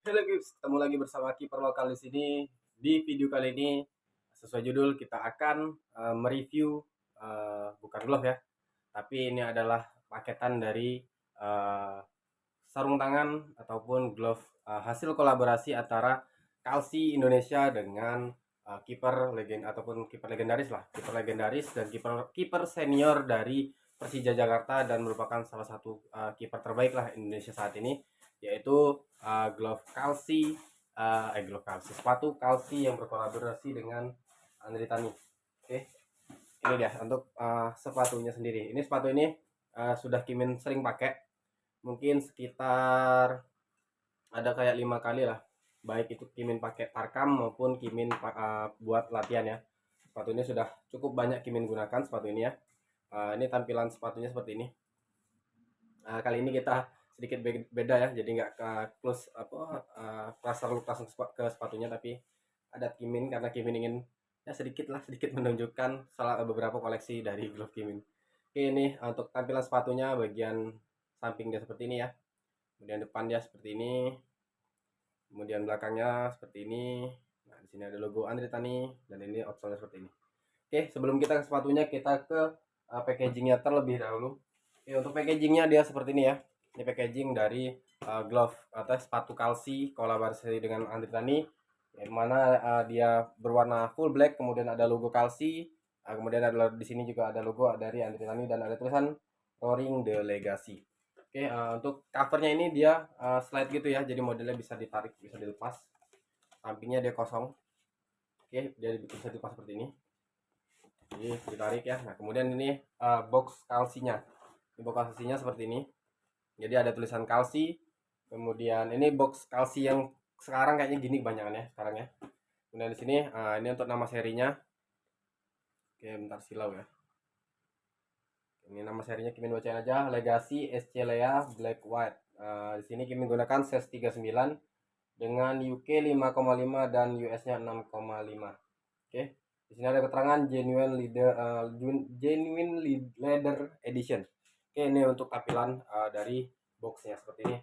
Halo Gibbs, ketemu lagi bersama kiper lokal di sini. Di video kali ini, sesuai judul, kita akan mereview bukan glove ya, tapi ini adalah paketan dari eh, sarung tangan ataupun glove hasil kolaborasi antara Kalsi Indonesia dengan kiper legend ataupun kiper legendaris lah, kiper legendaris dan kiper kiper senior dari Persija Jakarta dan merupakan salah satu kiper terbaik lah Indonesia saat ini, yaitu glove Kalsi, glove Kalsi, sepatu Kalsi yang berkolaborasi dengan Andri Tani. Oke, ini dia untuk sepatunya sendiri. Ini sepatu ini sudah Kimin sering pakai, mungkin sekitar ada kayak 5 kali lah, baik itu Kimin pakai tarkam maupun Kimin buat latihan ya. Sepatu ini sudah cukup banyak Kimin gunakan sepatu ini ya. Ini tampilan sepatunya seperti ini. Kali ini kita sedikit beda ya, jadi nggak ke close apa cluster look langsung ke sepatunya, tapi ada Kimin karena Kimin ingin ya sedikit menunjukkan salah beberapa koleksi dari glove Kimin. Oke, ini untuk tampilan sepatunya, bagian samping dia seperti ini ya, kemudian depan dia seperti ini, kemudian belakangnya seperti ini. Nah, di sini ada logo Andre Tani dan ini outsole seperti ini. Oke, sebelum kita ke sepatunya, kita ke packagingnya terlebih dahulu. Oke, untuk packagingnya dia seperti ini ya. Ini packaging dari glove atau sepatu Kalsi kolaborasi dengan Andre Tani, yang mana dia berwarna full black, kemudian ada logo Kalsi, kemudian ada di sini juga ada logo dari Andre Tani dan ada tulisan Roaring the Legacy. Oke, untuk covernya ini dia slide gitu ya, jadi modelnya bisa ditarik, bisa dilepas. Sampingnya dia kosong. Oke, dia bisa dilepas seperti ini. Jadi ditarik ya. Nah, kemudian ini box kalsinya. Ini box kalsinya seperti ini. Jadi ada tulisan kalsi. Kemudian ini box kalsi yang sekarang kayaknya gini kebanyakan ya sekarang ya. Kemudian di sini ini untuk nama serinya. Oke, bentar silau ya. Ini nama serinya Kimin bacain aja, Legacy SC Lea Black White. Di sini Kimin gunakan size 39 dengan UK 5,5 dan US-nya 6,5. Oke. Di sini ada keterangan genuine leather edition. Oke, ini untuk tampilan dari boxnya seperti ini.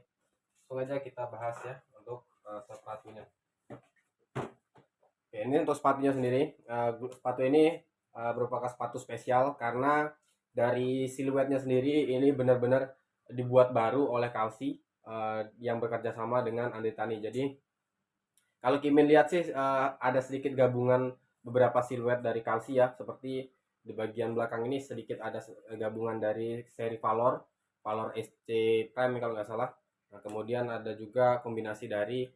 Langsung aja kita bahas ya untuk sepatunya. Oke, ini untuk sepatunya sendiri. Sepatu ini merupakan sepatu spesial karena dari siluetnya sendiri ini benar-benar dibuat baru oleh Kalsi yang bekerja sama dengan Andi Tani. Jadi kalau Kimin lihat sih ada sedikit gabungan beberapa siluet dari Kalsi ya, seperti di bagian belakang ini sedikit ada gabungan dari seri Valor, Valor SC Prime kalau nggak salah. Nah, kemudian ada juga kombinasi dari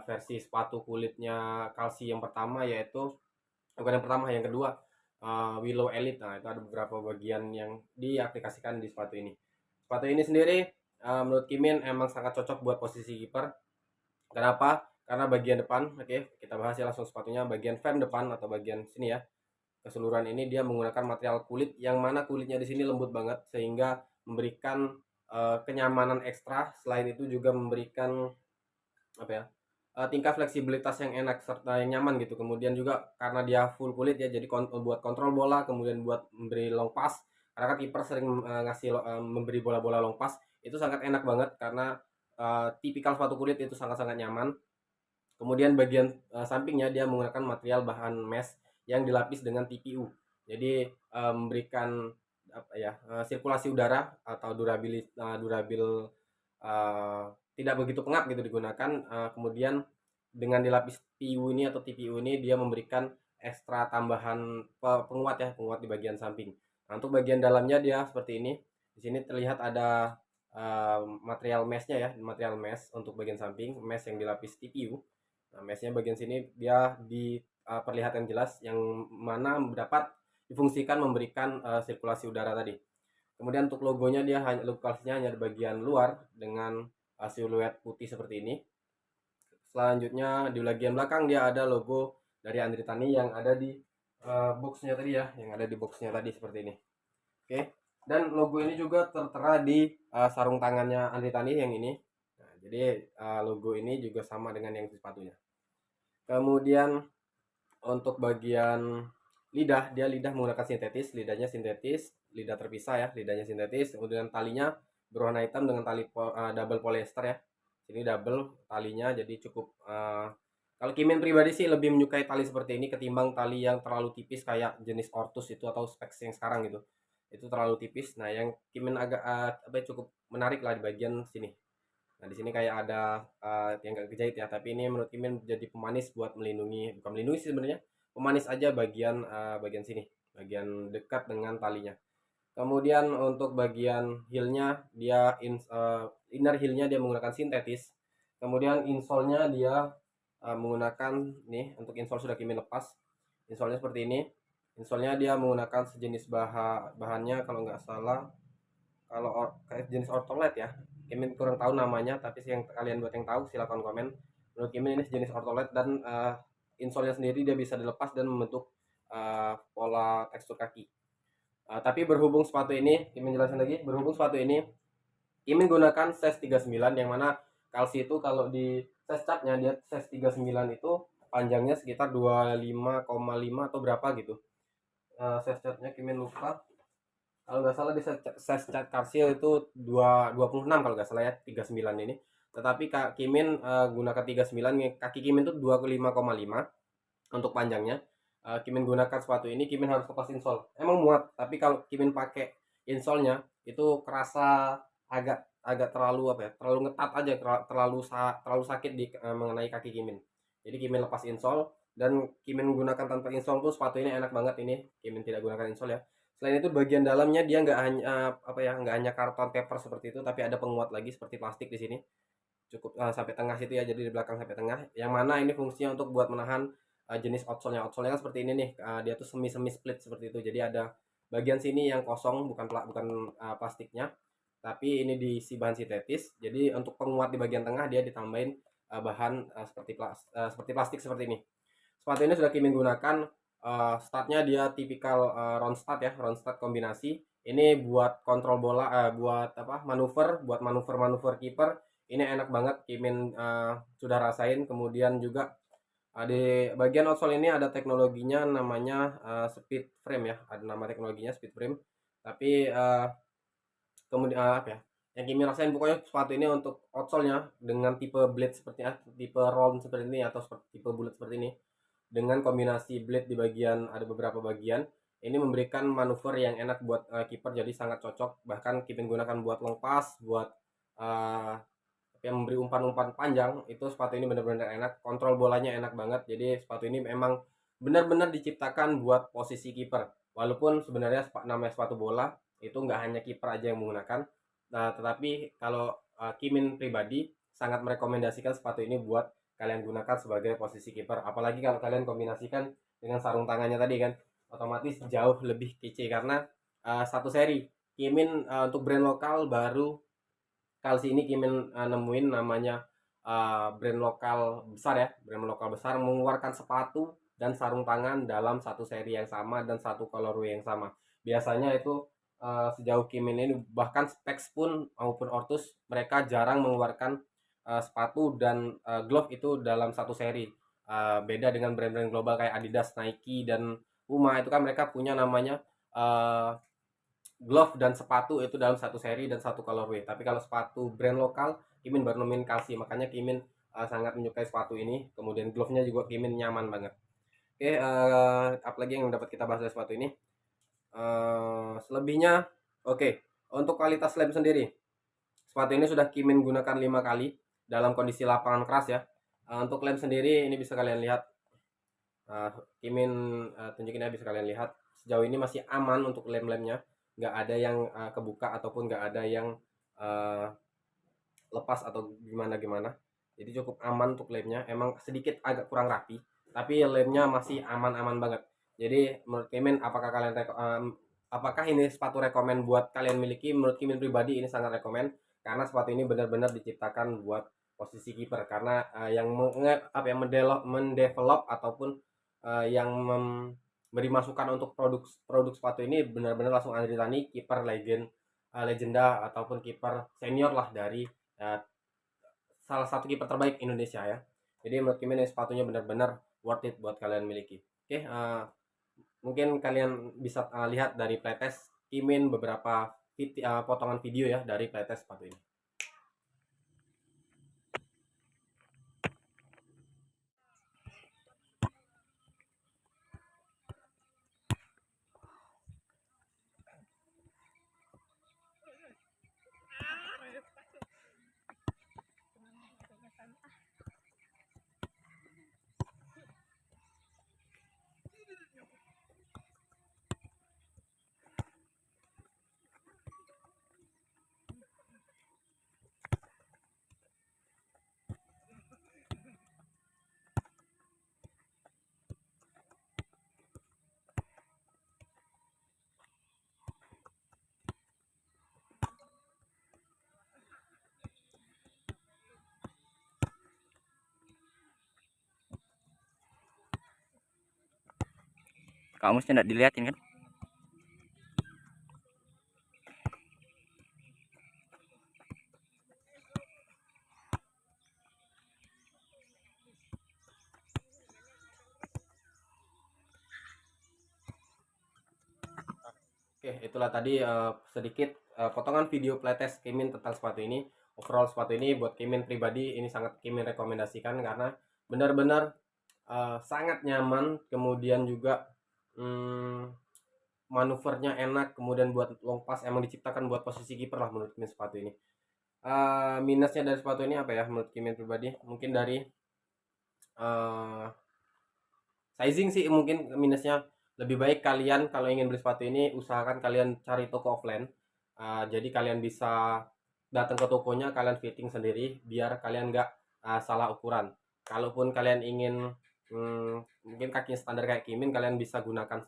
versi sepatu kulitnya Kalsi yang pertama, yaitu bukan yang pertama, yang kedua, Willow Elite. Nah, itu ada beberapa bagian yang diaplikasikan di sepatu ini. Sepatu ini sendiri menurut Kimin emang sangat cocok buat posisi kiper. Kenapa? Karena bagian depan, oke, kita bahas ya langsung sepatunya. Bagian frame depan atau bagian sini ya, keseluruhan ini dia menggunakan material kulit yang mana kulitnya di sini lembut banget sehingga memberikan kenyamanan ekstra. Selain itu juga memberikan apa ya, tingkat fleksibilitas yang enak serta yang nyaman gitu. Kemudian juga karena dia full kulit ya, jadi buat kontrol bola, kemudian buat memberi long pass. Karena kan kiper sering memberi bola-bola long pass, itu sangat enak banget karena tipikal sepatu kulit itu sangat-sangat nyaman. Kemudian bagian sampingnya dia menggunakan material bahan mesh yang dilapis dengan TPU. Jadi memberikan apa ya, sirkulasi udara atau durabil, uh, tidak begitu pengap gitu digunakan. Kemudian dengan dilapis PU ini atau TPU ini dia memberikan ekstra tambahan penguat ya, penguat di bagian samping. Nah, untuk bagian dalamnya dia seperti ini. Di sini terlihat ada material meshnya ya, material mesh untuk bagian samping, mesh yang dilapis TPU. Nah, meshnya bagian sini dia diperlihatkan jelas, yang mana dapat difungsikan memberikan sirkulasi udara tadi. Kemudian untuk logonya dia hanya lokasinya hanya di bagian luar dengan siluet putih seperti ini. Selanjutnya di bagian belakang dia ada logo dari Andri Tani yang ada di boxnya tadi ya, yang ada di boxnya tadi seperti ini. Oke. Dan logo ini juga tertera di sarung tangannya Andri Tani yang ini. Nah, jadi logo ini juga sama dengan yang di sepatunya. Kemudian untuk bagian lidah, dia lidah menggunakan sintetis, lidahnya sintetis, lidah terpisah ya, lidahnya sintetis. Kemudian talinya berwarna hitam dengan tali double polyester ya. Sini double talinya, jadi cukup kalau Kimin pribadi sih lebih menyukai tali seperti ini ketimbang tali yang terlalu tipis kayak jenis Ortus itu atau Specs yang sekarang gitu. Itu terlalu tipis. Nah, yang Kimin agak cukup menarik lah di bagian sini. Nah, di sini kayak ada yang nggak kejahit ya, tapi ini menurut Kimin jadi pemanis buat melindungi, bukan melindungi sih sebenarnya, pemanis aja bagian bagian sini, bagian dekat dengan talinya. Kemudian untuk bagian heelnya dia inner heelnya dia menggunakan sintetis. Kemudian insole-nya dia menggunakan nih, untuk insole sudah Kimin lepas. Insole-nya seperti ini. Insole-nya dia menggunakan sejenis bahannya kalau nggak salah, kalau kayak jenis ortolet ya. Kimin kurang tahu namanya, tapi yang kalian buat yang tahu silakan komen. Menurut Kimin ini sejenis ortolet, dan insole-nya sendiri dia bisa dilepas dan membentuk pola tekstur kaki. Tapi berhubung sepatu ini, Kimin jelasin lagi, berhubung sepatu ini Kimin gunakan size 39, yang mana kalsi itu kalau di size catnya dia size 39 itu panjangnya sekitar 25,5 atau berapa gitu. Size catnya Kimin lupa. Kalau nggak salah di size cat Karsil itu 26 kalau nggak salah ya, 39 ini. Tetapi Kak Kimin gunakan 39, kaki Kimin itu 25,5 untuk panjangnya. Kimin gunakan sepatu ini, Kimin harus lepas insole. Emang muat, tapi kalau Kimin pakai insole-nya itu kerasa agak agak terlalu apa ya? Terlalu ngetat aja, terlalu sakit di mengenai kaki Kimin. Jadi Kimin lepas insole, dan Kimin menggunakan tanpa insole tuh sepatu ini enak banget ini. Kimin tidak gunakan insole ya. Selain itu bagian dalamnya dia nggak hanya nggak hanya karton paper seperti itu, tapi ada penguat lagi seperti plastik di sini. Cukup sampai tengah situ ya, jadi di belakang sampai tengah. Yang mana ini fungsinya untuk buat menahan jenis outsole-nya. Outsole-nya kan seperti ini nih, dia tuh semi split seperti itu. Jadi ada bagian sini yang kosong, bukan plastiknya, tapi ini diisi bahan sintetis. Jadi untuk penguat di bagian tengah dia ditambahin bahan seperti plastik seperti ini. Sepatu ini sudah Kimin gunakan. Startnya dia tipikal round start ya, round start kombinasi. Ini buat kontrol bola, buat manuver kiper. Ini enak banget, Kimin sudah rasain. Kemudian juga di bagian outsole ini ada teknologinya namanya speed frame ya, ada nama teknologinya speed frame. Tapi kemudian apa ya, yang Kimi rasain pokoknya sepatu ini untuk outsole-nya dengan tipe blade tipe round seperti ini, atau tipe bulat seperti ini, dengan kombinasi blade di bagian, ada beberapa bagian, ini memberikan manuver yang enak buat kiper, jadi sangat cocok. Bahkan Kimi gunakan buat long pass, buat uh, yang memberi umpan-umpan panjang. Itu sepatu ini benar-benar enak, kontrol bolanya enak banget. Jadi sepatu ini memang benar-benar diciptakan buat posisi kiper. Walaupun sebenarnya namanya sepatu bola itu nggak hanya kiper aja yang menggunakan. Nah, tetapi kalau Kimin pribadi sangat merekomendasikan sepatu ini buat kalian gunakan sebagai posisi kiper. Apalagi kalau kalian kombinasikan dengan sarung tangannya tadi kan, otomatis jauh lebih kece, karena satu seri Kimin untuk brand lokal baru kali ini Kimin nemuin namanya brand lokal besar ya, brand lokal besar mengeluarkan sepatu dan sarung tangan dalam satu seri yang sama dan satu colorway yang sama. Biasanya itu sejauh Kimin ini, bahkan Specs pun maupun Ortus, mereka jarang mengeluarkan sepatu dan glove itu dalam satu seri. Beda dengan brand-brand global kayak Adidas, Nike, dan Puma, itu kan mereka punya namanya glove dan sepatu itu dalam satu seri dan satu colorway. Tapi kalau sepatu brand lokal, Kimin baru nemuin Kalsi, makanya Kimin sangat menyukai sepatu ini. Kemudian glove-nya juga Kimin nyaman banget. Oke, apalagi yang dapat kita bahas dari sepatu ini. Selebihnya, oke. Untuk kualitas lem sendiri, sepatu ini sudah Kimin gunakan 5 kali dalam kondisi lapangan keras ya. Untuk lem sendiri ini bisa kalian lihat. Kimin tunjukin ya, bisa kalian lihat. Sejauh ini masih aman untuk lem-lemnya, nggak ada yang kebuka ataupun nggak ada yang lepas atau gimana. Jadi cukup aman untuk lemnya. Emang sedikit agak kurang rapi, tapi lemnya masih aman-aman banget. Jadi menurut Kimin, apakah ini sepatu rekomend buat kalian miliki? Menurut Kimin pribadi ini sangat rekomend, karena sepatu ini benar-benar diciptakan buat posisi kiper. Karena yang mendevelop ataupun yang memberi masukan untuk produk sepatu ini benar-benar langsung Andri Tani, kiper legenda ataupun kiper senior lah dari salah satu kiper terbaik Indonesia ya. Jadi menurut Kimin sepatunya benar-benar worth it buat kalian miliki. Oke, mungkin kalian bisa lihat dari playtest Kimin beberapa potongan video ya dari playtest sepatu ini. kamusnya enggak diliatin kan. Oke, itulah tadi sedikit potongan video playtest Kimin tentang sepatu ini. Overall sepatu ini buat Kimin pribadi ini sangat Kimin rekomendasikan karena benar-benar sangat nyaman, kemudian juga manuvernya enak, kemudian buat long pass emang diciptakan buat posisi kiper lah menurut Kimin sepatu ini. Minusnya dari sepatu ini apa ya menurut Kimin pribadi? Mungkin dari sizing sih mungkin minusnya. Lebih baik kalian kalau ingin beli sepatu ini usahakan kalian cari toko offline. Jadi kalian bisa datang ke tokonya, kalian fitting sendiri biar kalian nggak salah ukuran. Kalaupun kalian ingin mungkin kakinya standar kayak Kimin, kalian bisa gunakan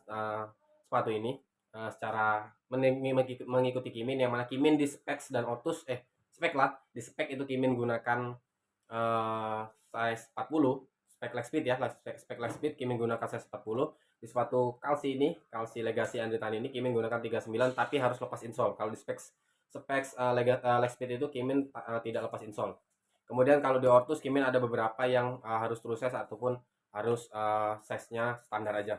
sepatu ini secara mengikuti Kimin, yang mana Kimin di specs dan Ortus spek lah, di spek itu Kimin gunakan size 40 spek leg speed ya, spek leg speed Kimin gunakan size 40. Di sepatu Kalsi ini, Kalsi Legacy Andretan ini Kimin gunakan 39 tapi harus lepas insole. Kalau di specs leg speed itu Kimin tidak lepas insole. Kemudian kalau di Ortus Kimin ada beberapa yang harus true size ataupun harus size-nya standar aja.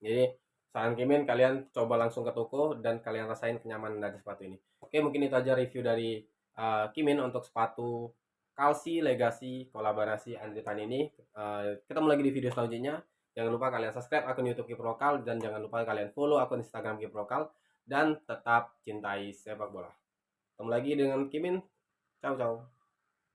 Jadi saran Kimin kalian coba langsung ke toko dan kalian rasain kenyamanan dari sepatu ini. Oke, mungkin itu aja review dari Kimin untuk sepatu Kalsi Legacy kolaborasi Andretan ini. Ketemu lagi di video selanjutnya. Jangan lupa kalian subscribe akun YouTube Kiper Lokal dan jangan lupa kalian follow akun Instagram Kiper Lokal dan tetap cintai sepak bola. Ketemu lagi dengan Kimin. Ciao ciao.